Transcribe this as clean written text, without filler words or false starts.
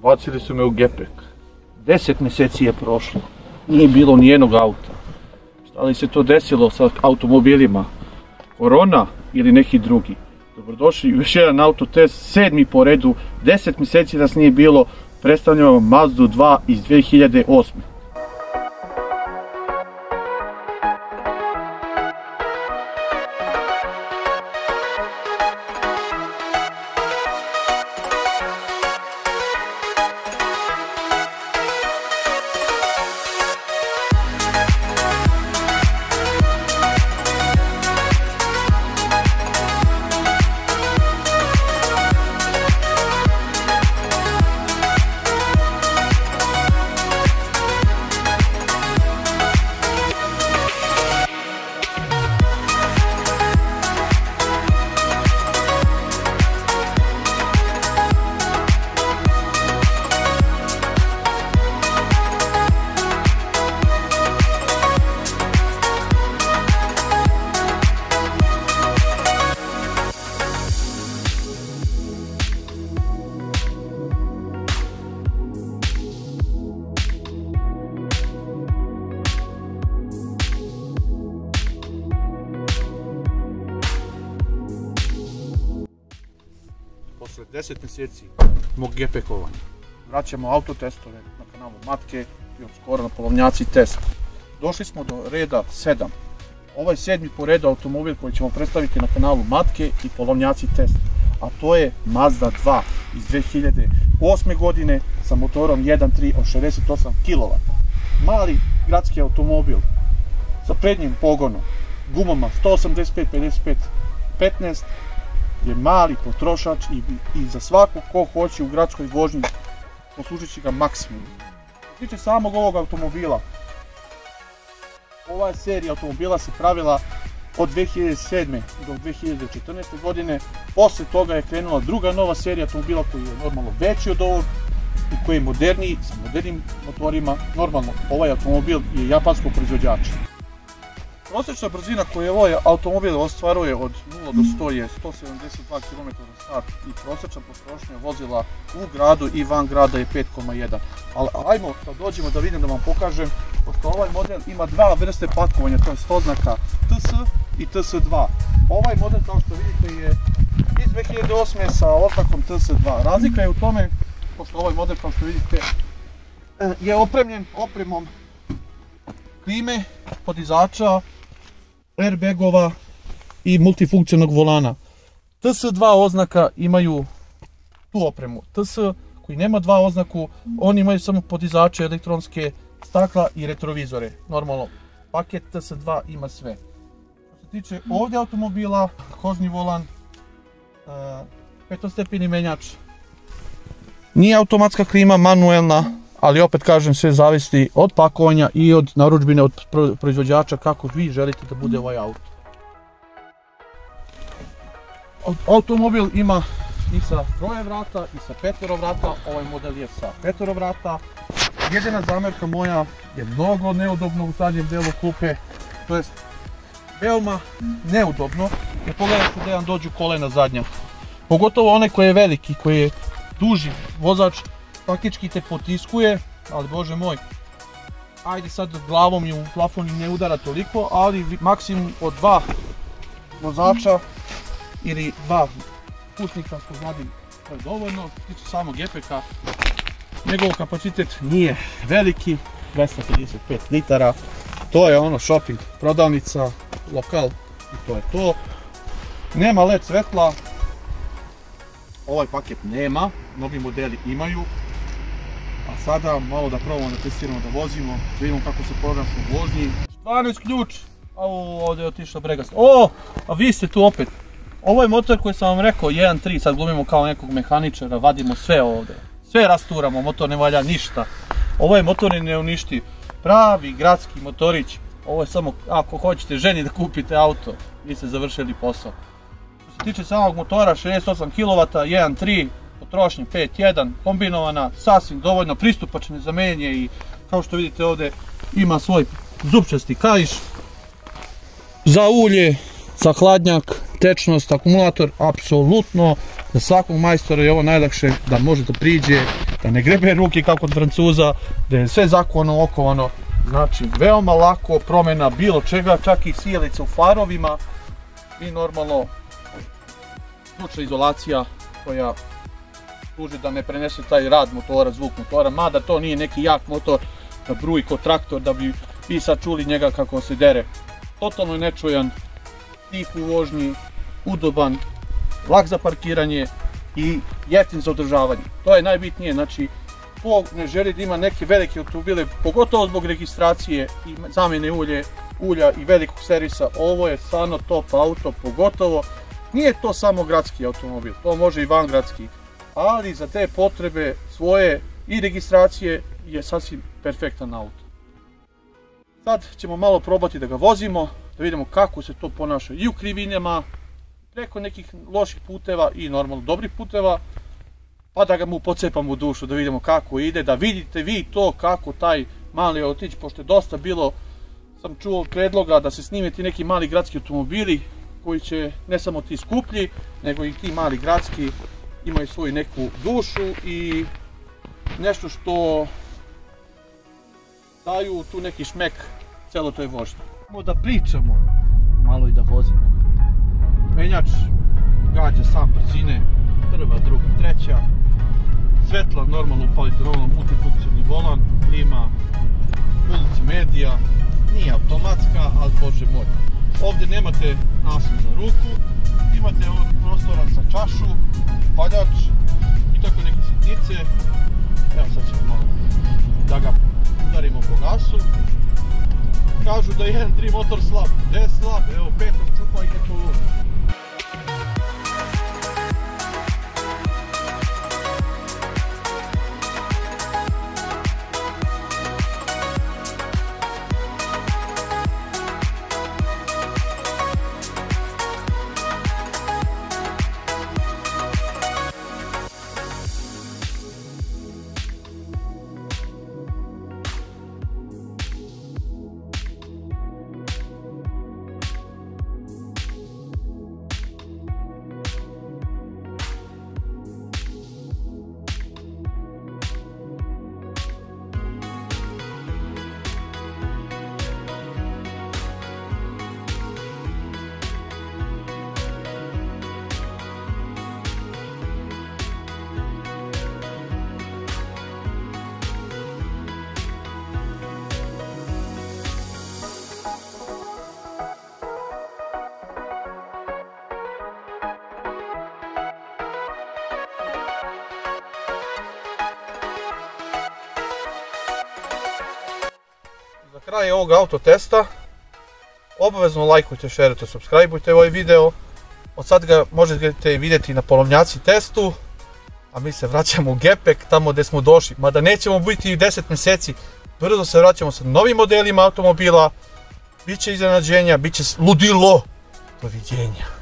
Bacili su me u gepek. 10 mjeseci je prošlo. Nije bilo nijednog auta. Šta li se to desilo sa automobilima? Korona ili neki drugi? Dobrodošli u još jedan autotest, 7. po redu. 10 mjeseci nas nije bilo. Predstavljamo Mazdu 2 iz 2008. Posle 10 mjeseci mog gepekovanja vraćamo autotestove na kanalu Matke i od skoro na polovnjaci test. Došli smo do reda 7. Ovaj 7. po redu automobil koji ćemo predstaviti na kanalu Matke i polovnjaci test. A to je Mazda 2 iz 2008. godine sa motorom 1.3 od 68 kW. Mali gradski automobil sa prednjim pogonom, gumama 185-55-15 je mali potrošač i za svaku ko hoće u gradskoj vožnji poslužit će ga maksimum. Što se tiče samog ovog automobila, ova serija automobila se pravila od 2007. do 2014. godine. Posle toga je krenula druga nova serija automobila koji je normalno veći od ovog i koji je moderniji, sa modernim motorima. Normalno, ovaj automobil je japanskog proizvođača. Prosječna brzina koju ovaj automobil ostvaruje od 0 do 100 je 172 km/h i prosječna potrošnja vozila u gradu i van grada je 5,1. Ali ajmo da dođemo da vidim, da vam pokažem, pošto ovaj model ima dva vrste pakovanja, to je oznaka TS i TS2. Ovaj model, kao što vidite, je iz 2008. sa oznakom TS2. Razlika je u tome, pošto ovaj model, kao što vidite, je opremljen opremom klime, podizača, airbagova i multifunkcionalnog volana. TS2 oznaka imaju tu opremu. TS koji nema dva oznaku, oni imaju samo podizače, elektronske stakla i retrovizore. Normalno, paket TS2 ima sve. Što se tiče ovdje automobila, kožni volan, petostepeni menjač. Nije automatska klima, manuelna, ali opet kažem, sve zavisi od pakovanja i od narudžbine od proizvođača kako vi želite da bude ovaj auto. Automobil ima i sa 3 vrata i sa 5 vrata, ovaj model je sa 5 vrata. Jedina zamjerka moja je mnogo neudobno u zadnjem delu klupe, to jest veoma neudobno, jer pogledajte da vam dođu kolena zadnja. Pogotovo onaj koji je veliki, koji je duži vozač, praktički te potiskuje, ali bože moj, ajde sad glavom i u plafon ne udara toliko, ali maksimum od 2 vozača ili 2 pušnika pozadi, to je dovoljno. Što se tiče samog gepeka, njegov kapacitet nije veliki, 255 litara, to je ono shopping, prodavnica, lokal i to je to. Nema LED svetla, ovaj paket nema, mnogi modeli imaju. A sada malo da probamo da testiramo, da vozimo, da vidimo kako se ponaša u vožnji. 12 ključ, ovdje je otišao bregast. O, a vi ste tu opet. Ovo je motor koji sam vam rekao, 1.3, sad glumimo kao nekog mehaničara, vadimo sve ovdje. Sve rasturamo, motor ne valja ništa. Ovo je motor i ne uništi. Pravi gradski motorić. Ovo je samo, ako hoćete ženi da kupite auto, vi ste završili posao. Što se tiče samog motora, 68 kW, 1.3, potrošnje 5.1, kombinovana, sasvim dovoljno pristupačne za menje i kao što vidite ovdje ima svoj zupčasti kaiš za ulje, za hladnjak, tečnost, akumulator, apsolutno za svakog majstora je ovo najlakše da može da priđe da ne grebe ruke kao kod Francuza, da je sve zakonom okovano. Znači, veoma lako promjena bilo čega, čak i sijalica u farovima i normalno zvučna izolacija koja služi da ne prenese taj rad motora, zvuk motora, mada to nije neki jak motor da bruji kod traktor, da bi vi sad čuli njega kako se dere. Totalno je nečujan, tih u vožnji, udoban, lak za parkiranje i jeftin za održavanje. To je najbitnije, znači ko ne želi da ima neke velike automobile, pogotovo zbog registracije i zamjene ulja i velikog servisa, ovo je stvarno top auto, pogotovo nije to samo gradski automobil, to može i van gradski, ali za te potrebe svoje i registracije je sasvim perfektan auto. Sad ćemo malo probati da ga vozimo, da vidimo kako se to ponaša i u krivinama, preko nekih loših puteva i normalno dobrih puteva, pa da ga mu pocepamo u dušu, da vidimo kako ide, da vidite vi to kako taj mali autić, pošto je dosta bilo, sam čuo predloga da se snime ti neki mali gradski automobili koji će ne samo ti skuplji, nego i ti mali gradski imaju svoju neku dušu i nešto što daju tu neki šmek celo toj vožnji. Možemo da pričamo malo i da vozimo. Menjač gađa sam brzine, prva, druga, treća. Svetla normalno upalite, normalno multifunkcionalni volan, klima, multimedija, nije automatska, ali bože moj. Ovdje nemate naslon za ruku, imate prostora za čašu, paljač i tako neke sitnice. Evo sad ćemo malo da ga udarimo po gasu. Kažu da je 1.3 motor slab, gdje je slab, evo petom čupa i kako lud. Za kraj ovog auto testa obavezno lajkujte, šerujte, subscribeujte ovaj video. Od sad ga možete vidjeti na polovnjaci testu, a mi se vraćamo u Gepek, tamo gdje smo došli. Mada nećemo biti 10 mjeseci, brzo se vraćamo sa novim modelima automobila, bit će iznenađenja, bit će ludilo. Doviđenja.